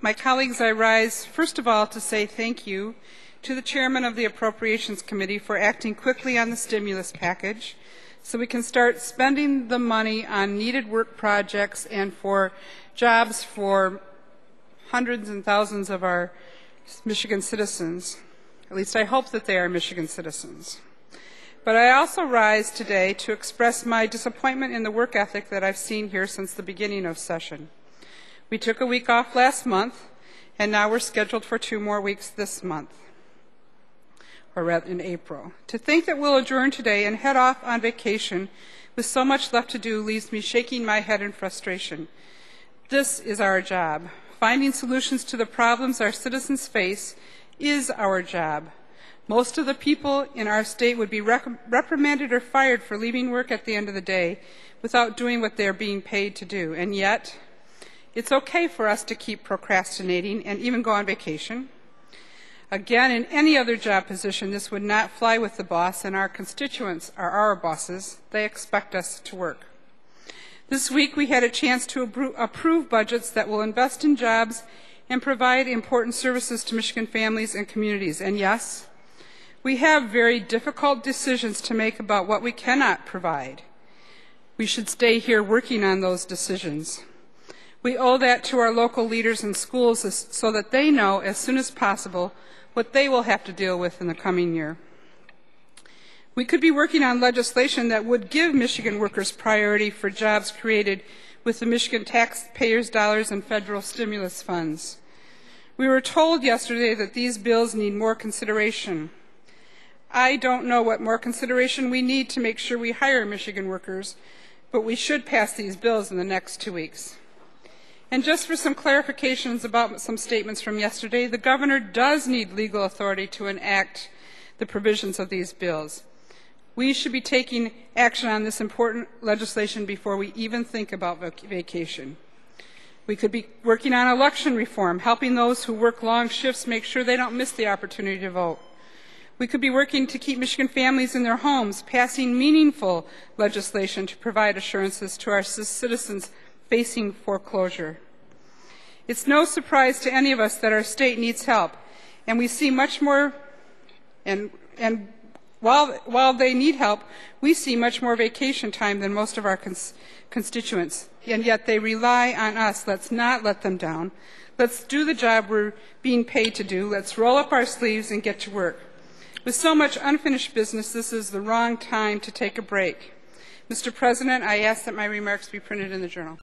My colleagues, I rise first of all to say thank you to the Chairman of the Appropriations Committee for acting quickly on the stimulus package so we can start spending the money on needed work projects and for jobs for hundreds and thousands of our Michigan citizens. At least I hope that they are Michigan citizens. But I also rise today to express my disappointment in the work ethic that I've seen here since the beginning of session. We took a week off last month, and now we're scheduled for 2 more weeks this month, or rather in April. To think that we'll adjourn today and head off on vacation with so much left to do leaves me shaking my head in frustration. This is our job. Finding solutions to the problems our citizens face is our job. Most of the people in our state would be reprimanded or fired for leaving work at the end of the day without doing what they're being paid to do. And yet, it's okay for us to keep procrastinating and even go on vacation. Again, in any other job position, this would not fly with the boss, and our constituents are our bosses. They expect us to work. This week, we had a chance to approve budgets that will invest in jobs and provide important services to Michigan families and communities. And yes, we have very difficult decisions to make about what we cannot provide. We should stay here working on those decisions. We owe that to our local leaders and schools so that they know as soon as possible what they will have to deal with in the coming year. We could be working on legislation that would give Michigan workers priority for jobs created with the Michigan taxpayers' dollars and federal stimulus funds. We were told yesterday that these bills need more consideration. I don't know what more consideration we need to make sure we hire Michigan workers, but we should pass these bills in the next 2 weeks. And just for some clarifications about some statements from yesterday, the governor does need legal authority to enact the provisions of these bills. We should be taking action on this important legislation before we even think about vacation. We could be working on election reform, helping those who work long shifts make sure they don't miss the opportunity to vote. We could be working to keep Michigan families in their homes, passing meaningful legislation to provide assurances to our citizens facing foreclosure. It's no surprise to any of us that our state needs help, and we see much more, and while they need help, we see much more vacation time than most of our constituents, and yet they rely on us. Let's not let them down. Let's do the job we're being paid to do. Let's roll up our sleeves and get to work. With so much unfinished business, this is the wrong time to take a break. Mr. President, I ask that my remarks be printed in the Journal.